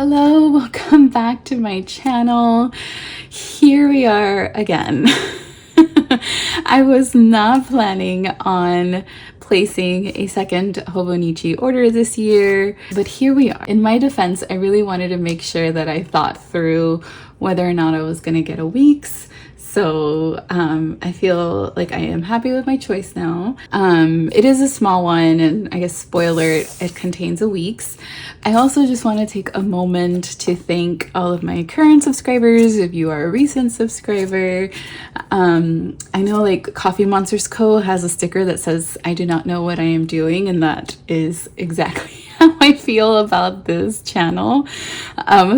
Hello, welcome back to my channel. Here we are again. I was not planning on placing a second Hobonichi order this year, but here we are. In my defense, I really wanted to make sure that I thought through whether or not I was going to get a week's. So I feel like I am happy with my choice now. It is a small one, and I guess spoiler, it contains a week's. I also just want to take a moment to thank all of my current subscribers. If you are a recent subscriber, I know like Coffee Monsters Co. has a sticker that says, "I do not know what I am doing," and that is exactly how I feel about this channel.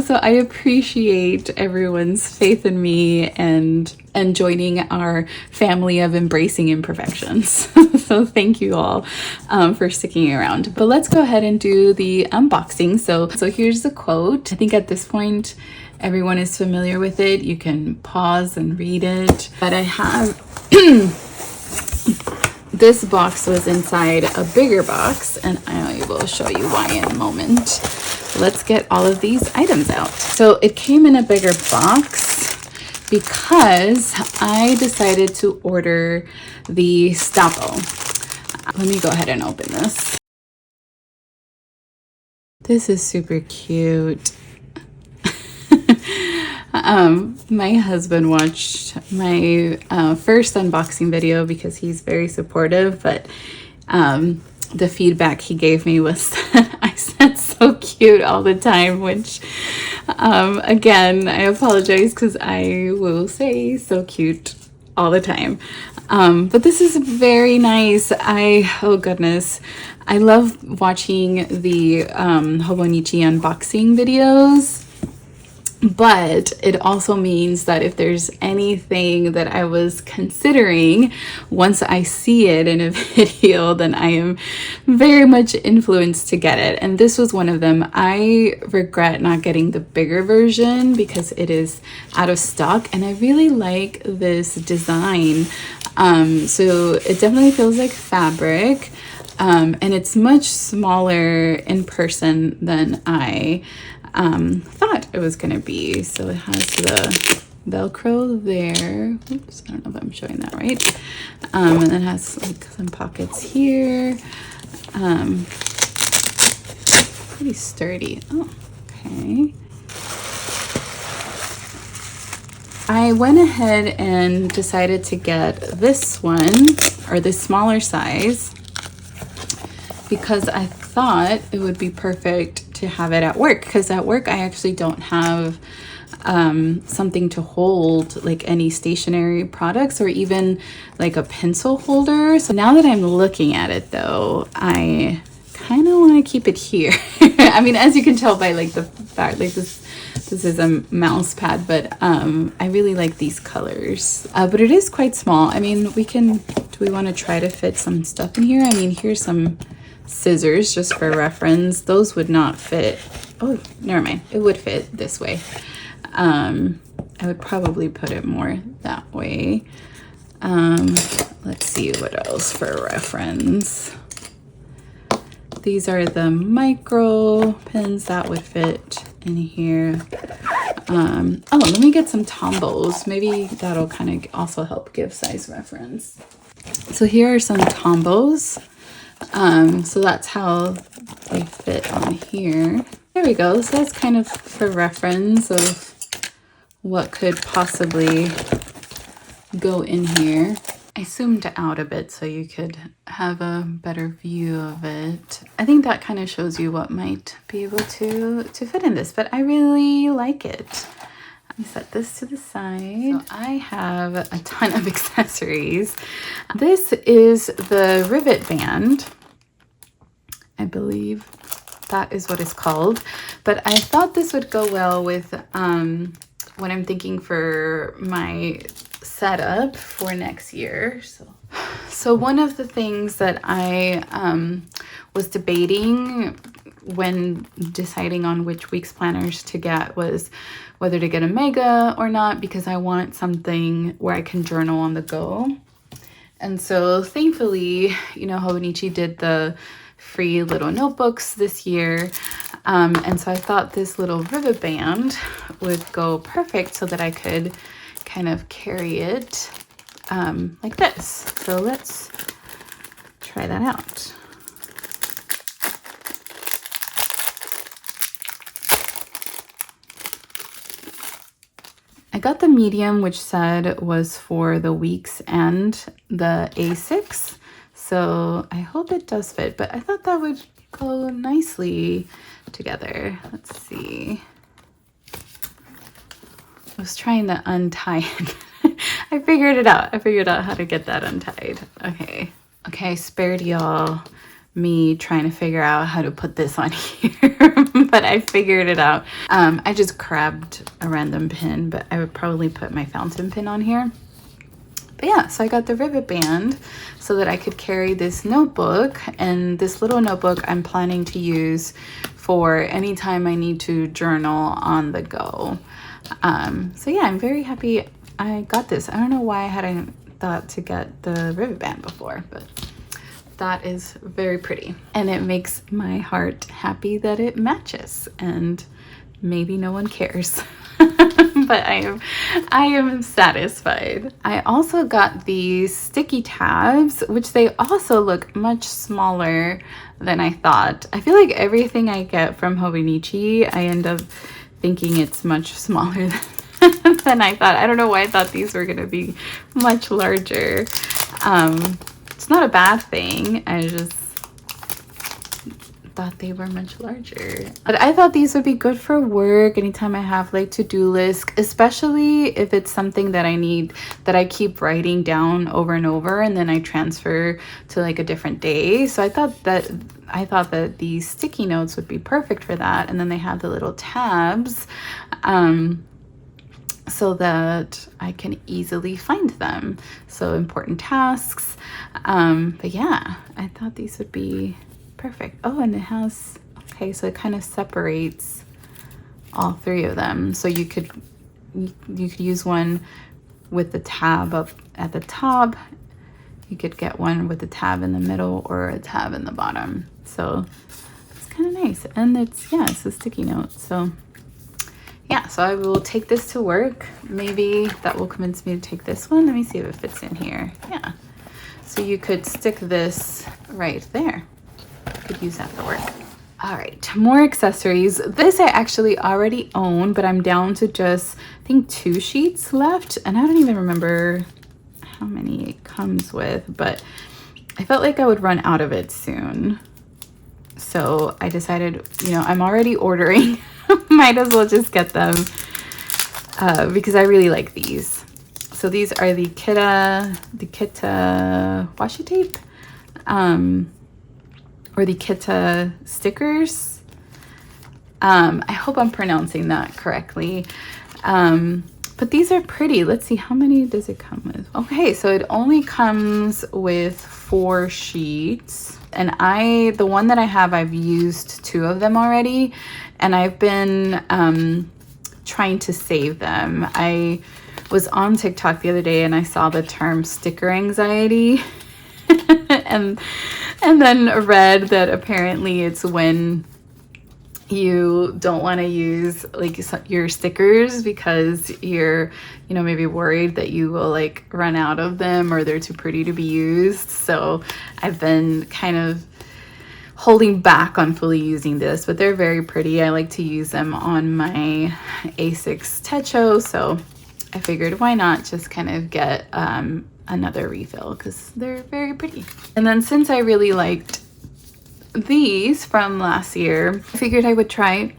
So I appreciate everyone's faith in me and joining our family of embracing imperfections. So thank you all for sticking around. But let's go ahead and do the unboxing. So here's the quote. I think at this point everyone is familiar with it. You can pause and read it. But I have this box was inside a bigger box, and I will show you why in a moment. Let's get all of these items out. So it came in a bigger box because I decided to order the Stappo. Let me go ahead and open this. This is super cute. My husband watched my first unboxing video because he's very supportive, but the feedback he gave me was that I said so cute all the time, which again, I apologize because I will say so cute all the time. But this is very nice. Oh goodness, I love watching the Hobonichi unboxing videos. But it also means that if there's anything that I was considering, once I see it in a video, then I am very much influenced to get it. And this was one of them. I regret not getting the bigger version because it is out of stock, and I really like this design. So it definitely feels like fabric, and it's much smaller in person than I thought it was gonna be. So it has the Velcro there. Oops, I don't know if I'm showing that right. And then it has like some pockets here. Pretty sturdy. Oh, okay. I went ahead and decided to get this one, or this smaller size, because I thought it would be perfect to have it at work, because at work I actually don't have something to hold like any stationery products or even like a pencil holder. So now that I'm looking at it though, I kind of want to keep it here. I mean, as you can tell by like the fact, like this is a mouse pad, but I really like these colors. But it is quite small. I mean, do we want to try to fit some stuff in here? I mean, here's some scissors just for reference. Those would not fit. Oh, never mind. It would fit this way. I would probably put it more that way. Let's see what else for reference. These are the micro pins that would fit in here. Oh, let me get some tombos. Maybe that'll kind of also help give size reference. So here are some tombos. So that's how they fit on here. There we go. So that's kind of for reference of what could possibly go in here. I zoomed out a bit so you could have a better view of it. I think that kind of shows you what might be able to fit in this, but I really like it. Let me set this to the side. So I have a ton of accessories. This is the Rivet band. I believe that is what it's called. But I thought this would go well with what I'm thinking for my setup for next year. So one of the things that I was debating when deciding on which week's planners to get was whether to get a mega or not, because I want something where I can journal on the go. And so thankfully, you know, Hobonichi did the free little notebooks this year. And so I thought this little rivet band would go perfect so that I could kind of carry it like this. So let's try that out. I got the medium, which said was for the week's end, the A6. So I hope it does fit, but I thought that would go nicely together. Let's see. I was trying to untie it. I figured it out. I figured out how to get that untied. Okay. Okay, I spared y'all me trying to figure out how to put this on here, but I figured it out. I just grabbed a random pin, but I would probably put my fountain pin on here. But yeah, so I got the rivet band so that I could carry this notebook, and this little notebook I'm planning to use for anytime I need to journal on the go. So yeah, I'm very happy I got this. I don't know why I hadn't thought to get the rivet band before, but that is very pretty. And it makes my heart happy that it matches, and maybe no one cares. But I am satisfied. I also got these sticky tabs, which they also look much smaller than I thought. I feel like everything I get from Hobonichi, I end up thinking it's much smaller than I thought. I don't know why I thought these were gonna be much larger. It's not a bad thing. I just thought they were much larger. But I thought these would be good for work anytime I have like to-do list, especially if it's something that I need, that I keep writing down over and over, and then I transfer to like a different day. So I thought that these sticky notes would be perfect for that. And then they have the little tabs so that I can easily find them. So important tasks. But yeah, I thought these would be perfect. Oh, and it has, okay, so it kind of separates all three of them. So you could use one with the tab up at the top. You could get one with the tab in the middle or a tab in the bottom. So it's kind of nice. And it's, yeah, it's a sticky note. So yeah, so I will take this to work. Maybe that will convince me to take this one. Let me see if it fits in here. Yeah. So you could stick this right there. Could use that for work. All right, more accessories. This I actually already own, but I'm down to just, I think, 2 sheets left. And I don't even remember how many it comes with, but I felt like I would run out of it soon. So I decided, you know, I'm already ordering. Might as well just get them because I really like these. So these are the Kitta washi tape, or the Kitta stickers. I hope I'm pronouncing that correctly. But these are pretty. Let's see, how many does it come with? Okay, so it only comes with 4 sheets. And the one that I have, I've used 2 of them already. And I've been trying to save them. I was on TikTok the other day and I saw the term sticker anxiety. and then read that apparently it's when you don't want to use like your stickers because you're, you know, maybe worried that you will like run out of them or they're too pretty to be used. So I've been kind of holding back on fully using this, but they're very pretty. I like to use them on my A6 techo, so I figured why not just kind of get another refill because they're very pretty. And then since I really liked these from last year, I figured I would try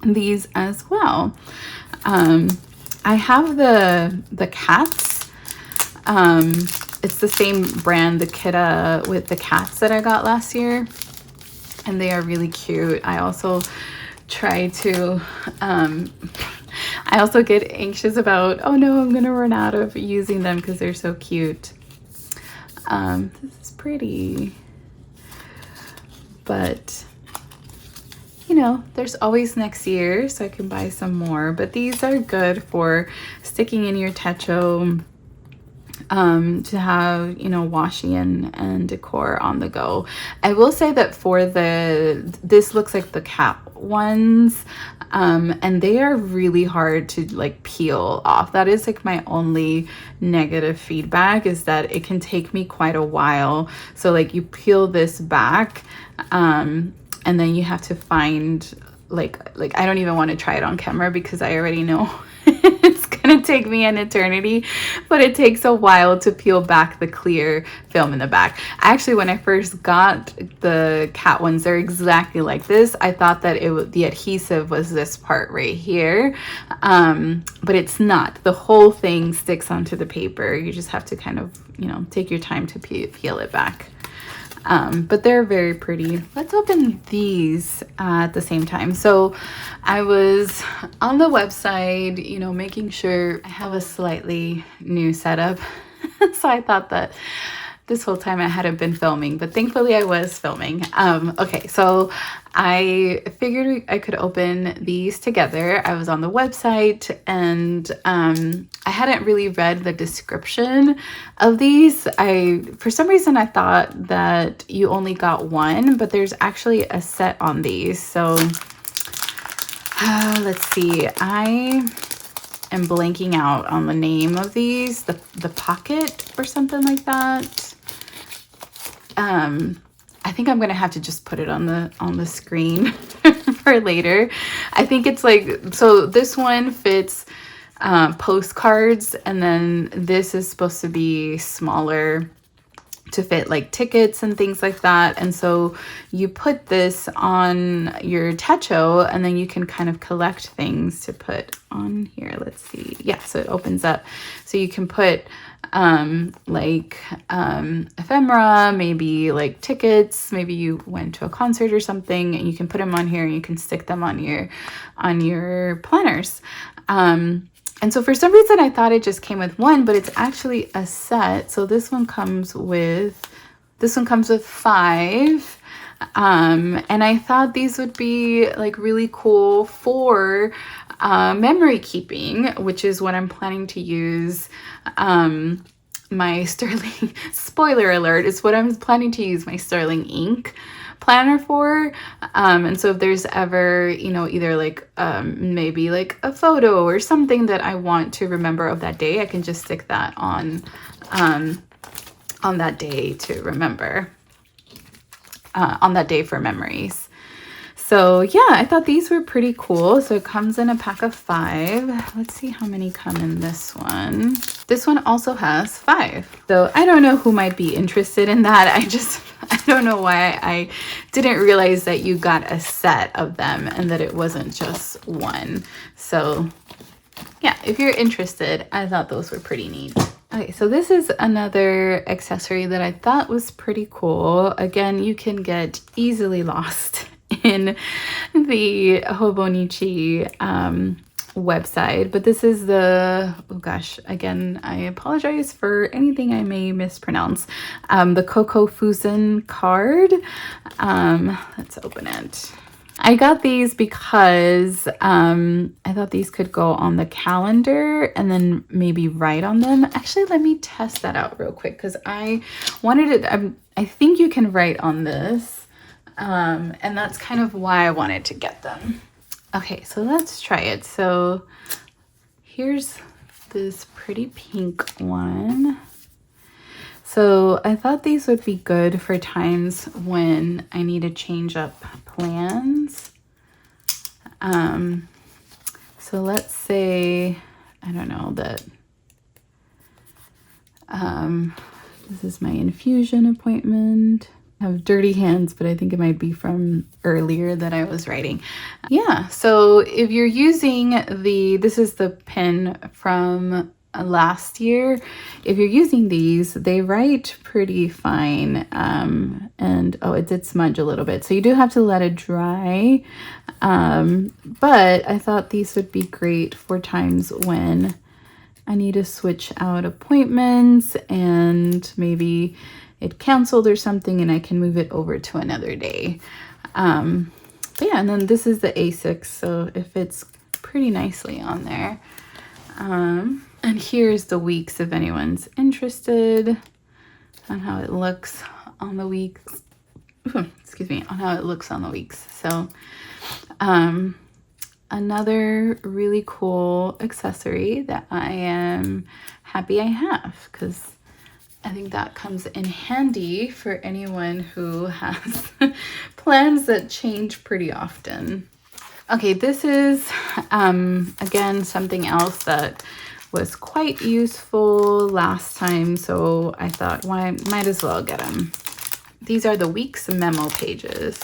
these as well. I have the cats. It's the same brand, the Kitta, with the cats that I got last year, and they are really cute. I also try to I also get anxious about, oh no, I'm gonna run out of using them because they're so cute. This is pretty. But, you know, there's always next year, so I can buy some more. But these are good for sticking in your techo. to have, you know, washi and decor on the go. I will say that for this looks like the cat ones, and they are really hard to like peel off. That is like my only negative feedback, is that it can take me quite a while. So like you peel this back, and then you have to find like I don't even want to try it on camera because I already know it's gonna take me an eternity, but it takes a while to peel back the clear film in the back. Actually, when I first got the cat ones, they're exactly like this. I thought that the adhesive was this part right here, but it's not. The whole thing sticks onto the paper. You just have to kind of, you know, take your time to peel it back. But they're very pretty. Let's open these at the same time. So I was on the website, you know, making sure I have a slightly new setup. So I thought that this whole time I hadn't been filming, but thankfully I was filming. Okay, so I figured I could open these together. I was on the website, and I hadn't really read the description of these. For some reason I thought that you only got one, but there's actually a set on these. So let's see. I am blanking out on the name of these. The pocket or something like that. I think I'm gonna have to just put it on the screen for later. I think it's like, so this one fits postcards, and then this is supposed to be smaller to fit like tickets and things like that. And so you put this on your techo, and then you can kind of collect things to put on here. Let's see. Yeah, so it opens up. So you can put ephemera, maybe like tickets, maybe you went to a concert or something, and you can put them on here and you can stick them on your planners. And so for some reason I thought it just came with one, but it's actually a set. So this one comes with 5. And I thought these would be like really cool for memory keeping, which is what I'm planning to use my Sterling, spoiler alert, is what I'm planning to use my Sterling ink planner for. And so if there's ever, you know, either like maybe like a photo or something that I want to remember of that day, I can just stick that on that day to remember, on that day for memories. So yeah, I thought these were pretty cool. So it comes in a pack of 5. Let's see how many come in this one. This one also has 5. So I don't know who might be interested in that. I don't know why I didn't realize that you got a set of them and that it wasn't just one. So yeah, if you're interested, I thought those were pretty neat. Okay, so this is another accessory that I thought was pretty cool. Again, you can get easily lost in the Hobonichi website, but this is the, oh gosh, again, I apologize for anything I may mispronounce, the Coco fusen card. Let's open it. I got these because I thought these could go on the calendar and then maybe write on them. Actually, let me test that out real quick because I wanted it. I think you can write on this. And that's kind of why I wanted to get them. Okay, so let's try it. So here's this pretty pink one. So I thought these would be good for times when I need to change up plans. So let's say, I don't know, that this is my infusion appointment. I have dirty hands, but I think it might be from earlier that I was writing. Yeah, so if you're using this is the pen from last year. If you're using these, they write pretty fine. And oh, it did smudge a little bit. So you do have to let it dry. But I thought these would be great for times when I need to switch out appointments and maybe it canceled or something and I can move it over to another day. But yeah, and then this is the A6, so it fits pretty nicely on there. And here's the weeks if anyone's interested on how it looks on the weeks. Excuse me, on how it looks on the weeks. So another really cool accessory that I am happy I have, because I think that comes in handy for anyone who has plans that change pretty often. Okay, this is again something else that was quite useful last time, so I thought, why, might as well get them. These are the week's memo pages.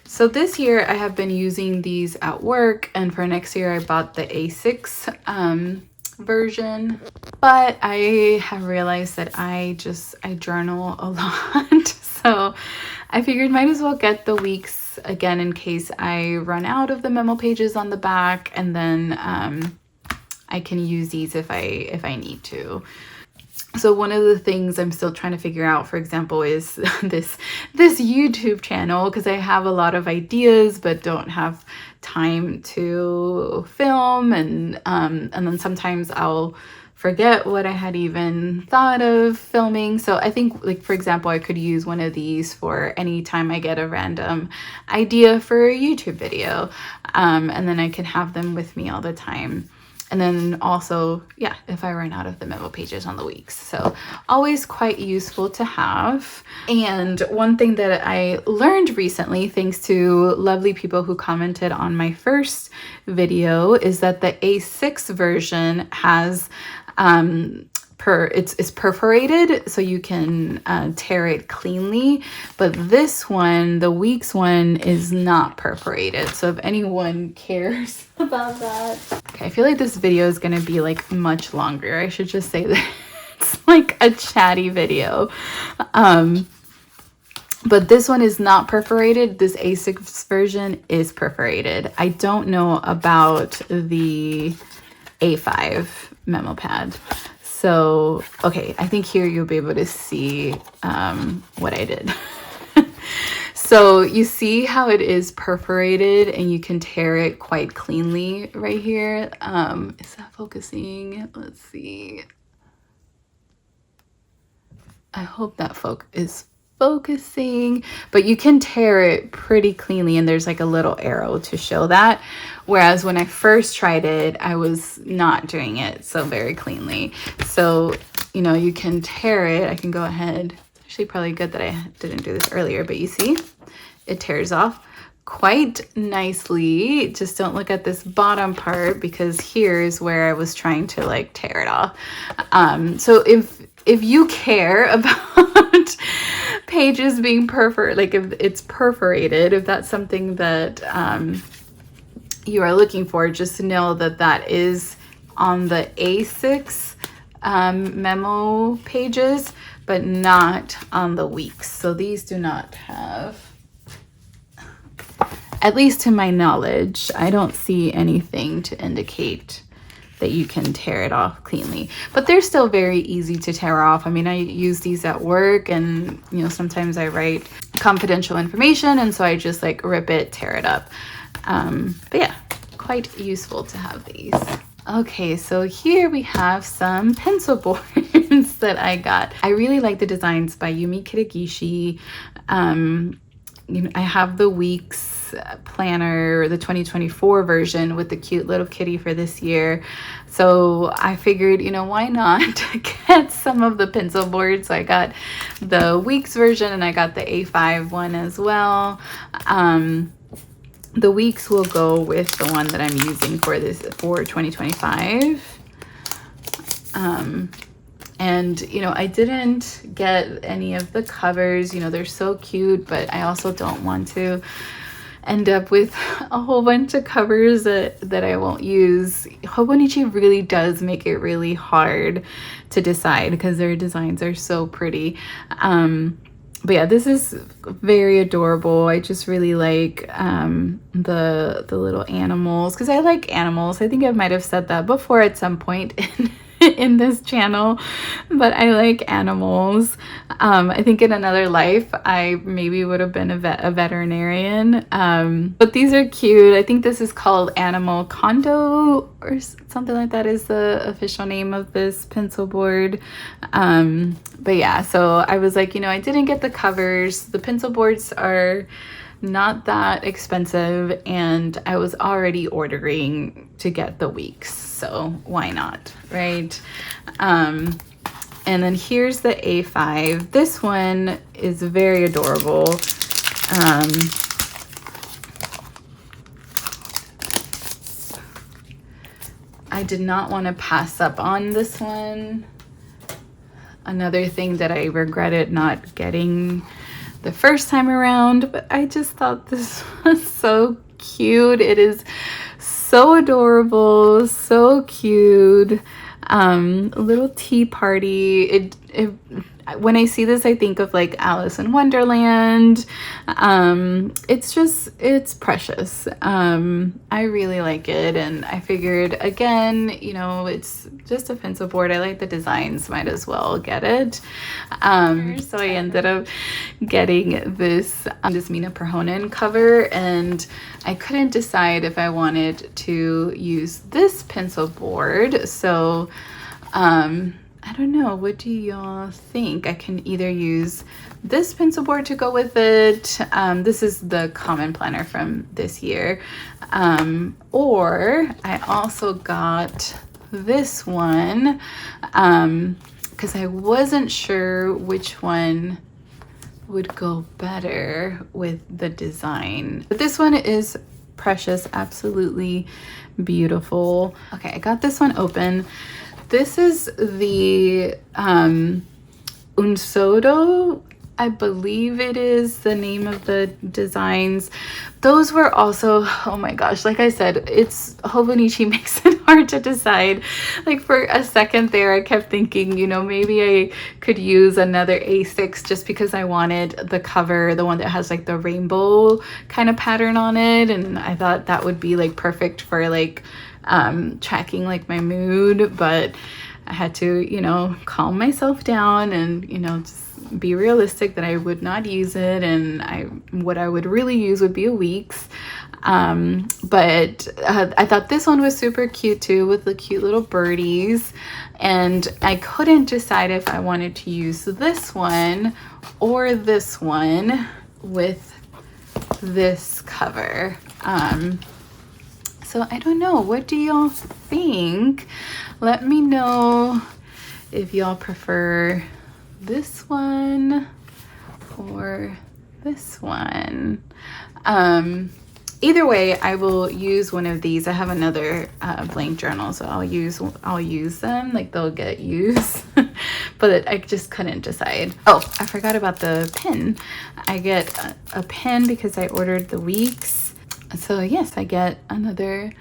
So this year I have been using these at work, and for next year I bought the A6 version, but I have realized that I journal a lot. So I figured might as well get the weeks again in case I run out of the memo pages on the back, and then I can use these if I need to. So one of the things I'm still trying to figure out, for example, is this YouTube channel, because I have a lot of ideas but don't have time to film, and then sometimes I'll forget what I had even thought of filming. So I think, like, for example, I could use one of these for any time I get a random idea for a YouTube video, and then I can have them with me all the time. And then also, yeah, if I run out of the memo pages on the weeks. So always quite useful to have. And one thing that I learned recently, thanks to lovely people who commented on my first video, is that the A6 version has it's perforated, so you can tear it cleanly, but this one, the weeks one, is not perforated. So if anyone cares about that. Okay, I feel like this video is gonna be like much longer. I should just say that it's like a chatty video. But this one is not perforated. This A6 version is perforated. I don't know about the A5 memo pad. So, okay, I think here you'll be able to see what I did. So you see how it is perforated and you can tear it quite cleanly right here. Is that focusing? Let's see. I hope that is focusing, but you can tear it pretty cleanly, and there's like a little arrow to show that. Whereas when I first tried it, I was not doing it so very cleanly. So, you know, you can tear it. I can go ahead. It's actually probably good that I didn't do this earlier, but you see, it tears off quite nicely. Just don't look at this bottom part, because here's where I was trying to like tear it off. So if you care about pages being like if it's perforated, if that's something that you are looking for, just know that that is on the A6 memo pages, but not on the weeks. So these do not have, at least to my knowledge, I don't see anything to indicate that you can tear it off cleanly, but they're still very easy to tear off. I mean, I use these at work, and you know, sometimes I write confidential information, and so I just like rip it, tear it up. But yeah, quite useful to have these. Okay, so here we have some pencil boards that I got. I really like the designs by Yumi Kitagishi. You know, I have the weeks planner, the 2024 version with the cute little kitty for this year. So I figured, you know, why not get some of the pencil boards? So I got the weeks version and I got the A5 one as well. The weeks will go with the one that I'm using for 2025. And, you know, I didn't get any of the covers. You know, they're so cute, but I also don't want to end up with a whole bunch of covers that I won't use. Hobonichi really does make it really hard to decide because their designs are so pretty. But yeah, this is very adorable. I just really like the little animals, because I like animals. I think I might have said that before at some point in this channel, but I like animals. I think in another life I maybe would have been a veterinarian, but these are cute. I think this is called Animal Condo or something like that is the official name of this pencil board. But yeah, so I was like, you know, I didn't get the covers. The pencil boards are not that expensive, and I was already ordering to get the weeks, so why not, right? And then here's the A5. This one is very adorable. I did not want to pass up on this one. Another thing that I regretted not getting the first time around, but I just thought this was so cute. It is so adorable, so cute. A little tea party. When I see this, I think of like Alice in Wonderland. It's precious. I really like it, and I figured, again, you know, it's just a pencil board. I like the designs, might as well get it. So I ended up getting this Mina Perhonen cover, and I couldn't decide if I wanted to use this pencil board. So I don't know, what do y'all think? I can either use this pencil board to go with it. This is the common planner from this year. Or I also got this one because I wasn't sure which one would go better with the design. But this one is precious, absolutely beautiful. Okay, I got this one open. This is the Unsodo, I believe it is the name of the designs. Those were also, oh my gosh, like I said, it's Hobonichi makes it hard to decide. Like for a second there, I kept thinking, you know, maybe I could use another A6 just because I wanted the cover, the one that has like the rainbow kind of pattern on it. And I thought that would be like perfect for like tracking like my mood, but I had to, you know, calm myself down and, you know, just be realistic that I would not use it, and what I would really use would be a week's. But I thought this one was super cute too, with the cute little birdies, and I couldn't decide if I wanted to use this one or this one with this cover. So I don't know, what do y'all think? Let me know if y'all prefer this one or this one. Either way, I will use one of these. I have another blank journal, so I'll use them, like they'll get used. But I just couldn't decide. Oh, I forgot about the pen. I get a pen because I ordered the weeks. So yes, I get another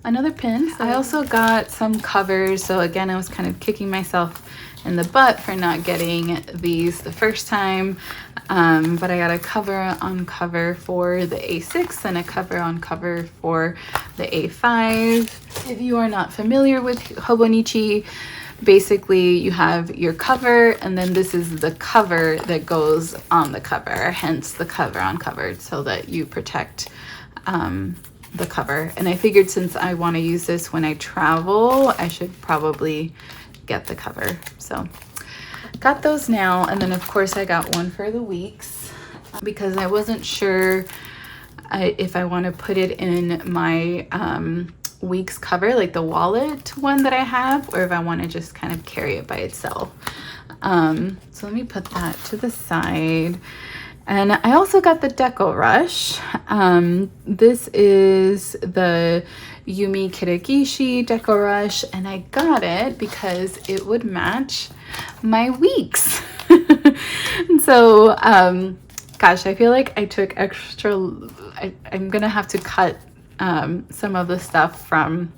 pen. I also got some covers. So again, I was kind of kicking myself in the butt for not getting these the first time. But I got a cover on cover for the A6 and a cover on cover for the A5. If you are not familiar with Hobonichi, basically you have your cover, and then this is the cover that goes on the cover, hence the cover on cover, so that you protect the cover. And I figured since I want to use this when I travel, I should probably get the cover. So got those now, and then of course I got one for the weeks because I wasn't sure if I want to put it in my week's cover, like the wallet one that I have, or if I want to just kind of carry it by itself. So let me put that to the side. And I also got the Deco Rush. This is the Yumi Kitagishi Deco Rush, and I got it because it would match my weeks. And so, gosh, I feel like I took extra, I'm gonna have to cut some of the stuff from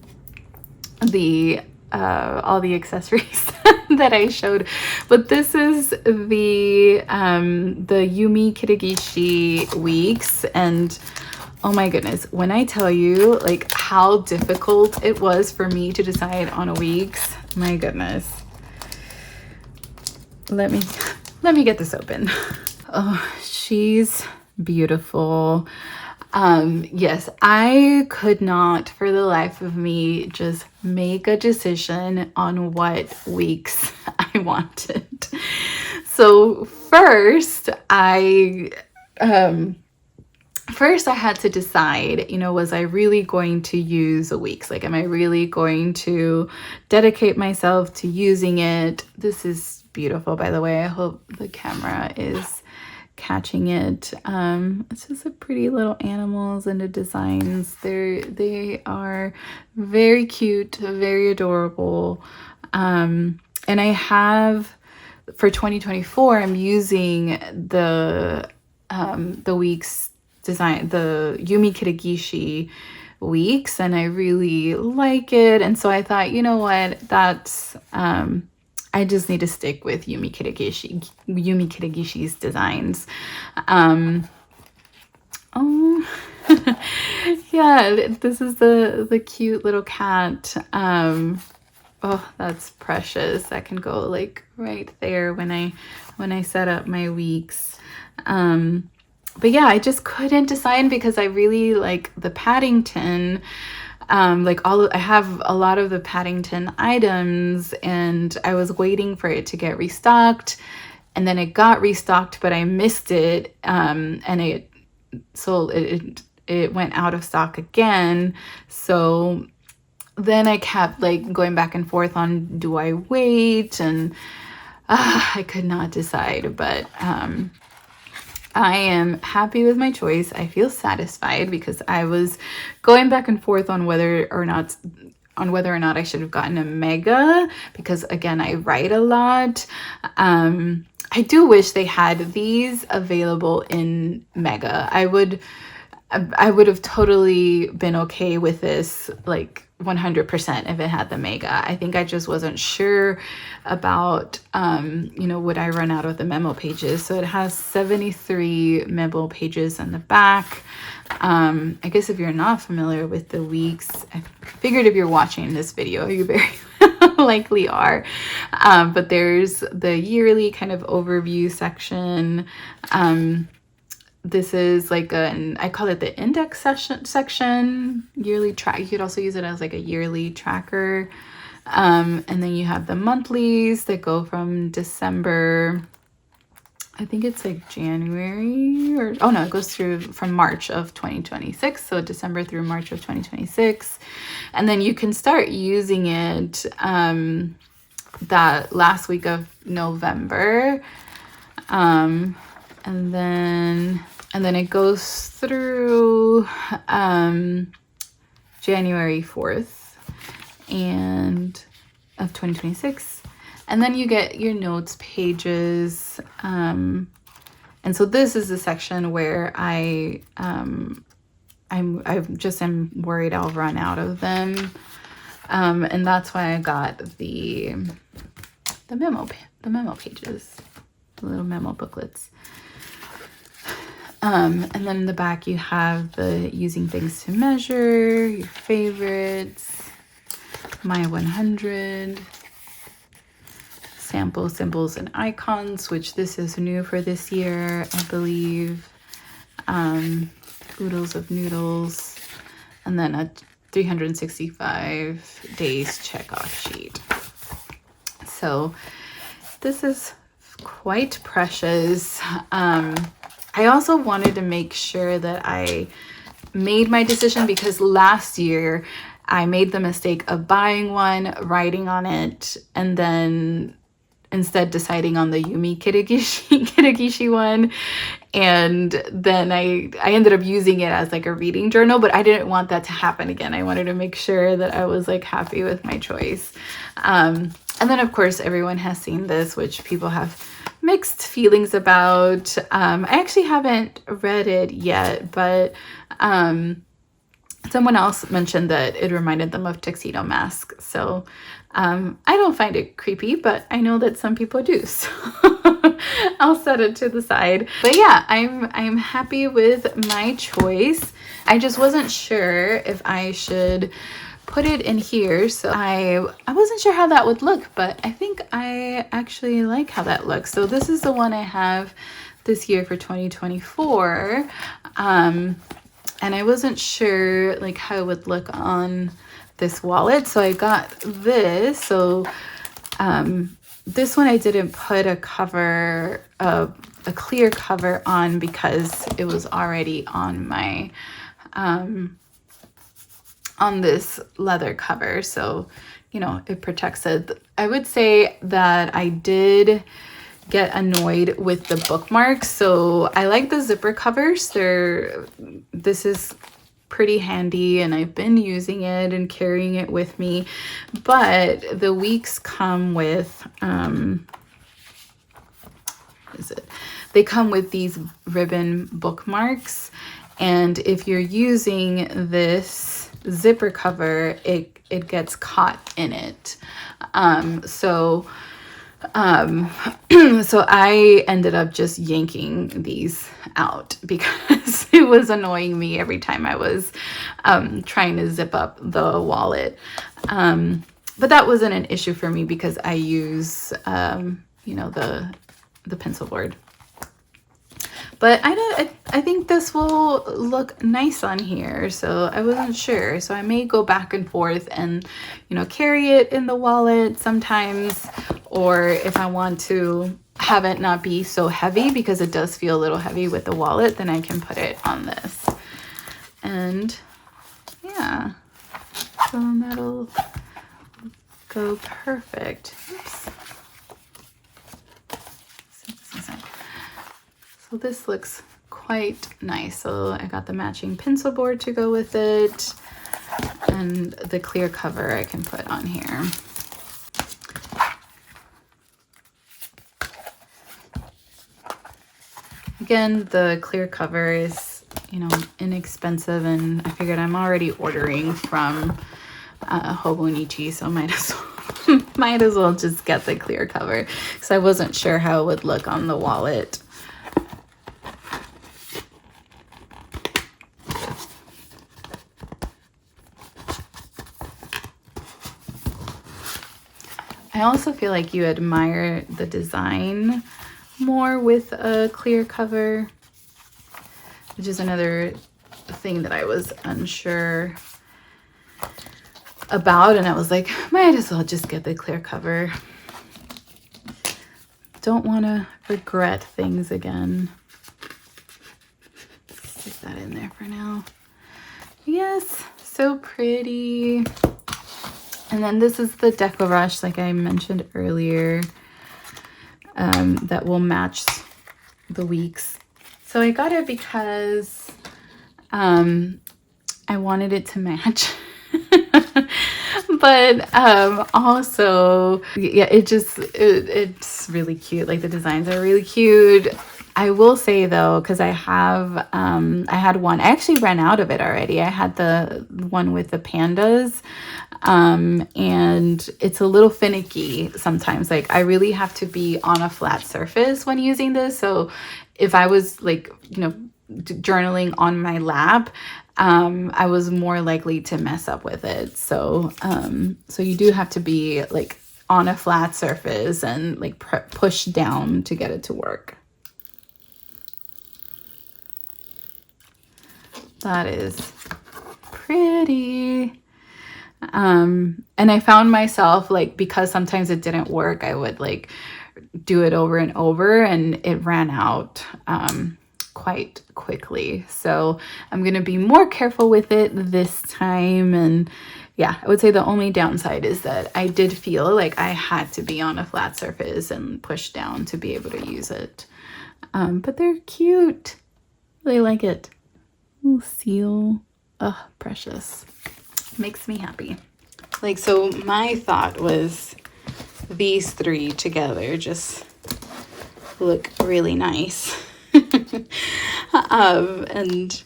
the all the accessories that I showed, but this is the Yumi Kitagishi weeks, and oh my goodness, when I tell you like how difficult it was for me to decide on a weeks, My goodness. Let me get this open. Oh, she's beautiful. Yes, I could not for the life of me just make a decision on what weeks I wanted. So first I had to decide, you know, was I really going to use the weeks? Like, am I really going to dedicate myself to using it? This is beautiful, by the way. I hope the camera is catching it. It's just a pretty little animals and the designs. They are very cute, very adorable. And I have, for 2024, I'm using the weeks design, the Yumi Kitagishi weeks, and I really like it. And so I thought, you know what, that's I just need to stick with Yumi Kitagishi's designs. Oh, yeah, this is the cute little cat. Oh, that's precious. That can go like right there when I set up my weeks. But yeah, I just couldn't decide because I really like the Paddington. I have a lot of the Paddington items, and I was waiting for it to get restocked, and then it got restocked, but I missed it, and it went out of stock again. So then I kept like going back and forth on, do I wait? And I could not decide, but I am happy with my choice. I feel satisfied because I was going back and forth on whether or not I should have gotten a mega, because again, I write a lot. I do wish they had these available in mega. I would have totally been okay with this, like 100% if it had the mega. I think I just wasn't sure about, you know, would I run out of the memo pages? So it has 73 memo pages in the back. I guess if you're not familiar with the weeks, I figured if you're watching this video, you very likely are. But there's the yearly kind of overview section. This is like I call it the index section, yearly track. You could also use it as like a yearly tracker. And then you have the monthlies that go from December, I think it's like January, or, oh no, it goes through from March of 2026. So December through March of 2026. And then you can start using it that last week of November. And then it goes through January 4th and of 2026. And then you get your notes pages. And so this is the section where I just am worried I'll run out of them. And that's why I got the memo pages, the little memo booklets. And then in the back you have the using things to measure, your favorites, my 100, sample symbols and icons, which this is new for this year, I believe. Oodles of noodles, and then a 365 days checkoff sheet. So this is quite precious. I also wanted to make sure that I made my decision, because last year I made the mistake of buying one, writing on it, and then instead deciding on the Yumi Kitagishi one. And then I ended up using it as like a reading journal, but I didn't want that to happen again. I wanted to make sure that I was like happy with my choice. And then of course everyone has seen this, which people have mixed feelings about. I actually haven't read it yet, but someone else mentioned that it reminded them of Tuxedo Mask. So I don't find it creepy, but I know that some people do. So I'll set it to the side. But yeah, I'm happy with my choice. I just wasn't sure if I should put it in here. So I wasn't sure how that would look, but I think I actually like how that looks. So this is the one I have this year for 2024. And I wasn't sure like how it would look on this wallet. So I got this. So this one I didn't put a cover, a clear cover on because it was already on my, on this leather cover. So, you know, it protects it. I would say that I did get annoyed with the bookmarks. So I like the zipper covers. This is pretty handy and I've been using it and carrying it with me, but the weeks come with they come with these ribbon bookmarks, and if you're using this zipper cover, it gets caught in it. So I ended up just yanking these out because it was annoying me every time I was trying to zip up the wallet. But that wasn't an issue for me because I use, you know, the pencil board. But I think this will look nice on here, so I wasn't sure. So I may go back and forth and, you know, carry it in the wallet sometimes, or if I want to have it not be so heavy, because it does feel a little heavy with the wallet, then I can put it on this. And yeah, so that'll go perfect. Oops. So this looks quite nice. So I got the matching pencil board to go with it, and the clear cover I can put on here. Again, the clear cover is, you know, inexpensive, and I figured I'm already ordering from Hobonichi, so might as well just get the clear cover because I wasn't sure how it would look on the wallet. I also feel like you admire the design more with a clear cover, which is another thing that I was unsure about, and I was like, might as well just get the clear cover. Don't want to regret things again. Stick that in there for now. Yes, so pretty. And then this is the Deco Rush, like I mentioned earlier, that will match the weeks. So I got it because I wanted it to match. But also, yeah, it's really cute. Like the designs are really cute. I will say though, because I had one, I actually ran out of it already. I had the one with the pandas, and it's a little finicky sometimes. Like I really have to be on a flat surface when using this. So if I was like, you know, journaling on my lap, I was more likely to mess up with it. So, so you do have to be like on a flat surface and like push down to get it to work. That is pretty. And I found myself like, because sometimes it didn't work, I would like do it over and over, and it ran out quite quickly. So I'm going to be more careful with it this time. And yeah, I would say the only downside is that I did feel like I had to be on a flat surface and push down to be able to use it. But they're cute. Really like it. Little seal. Oh, precious. Makes me happy. Like, so my thought was these three together just look really nice. And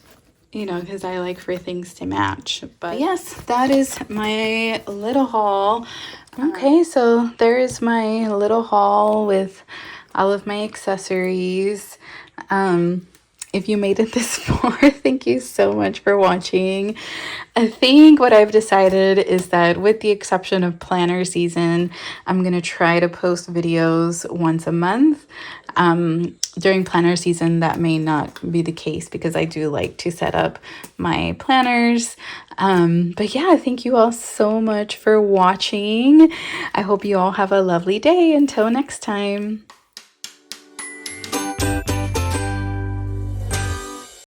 you know, because I like for things to match. But yes, that is my little haul. Okay, so there is my little haul with all of my accessories. If you made it this far, thank you so much for watching. I think what I've decided is that with the exception of planner season, I'm going to try to post videos once a month. During planner season, that may not be the case because I do like to set up my planners. But yeah, thank you all so much for watching. I hope you all have a lovely day. Until next time.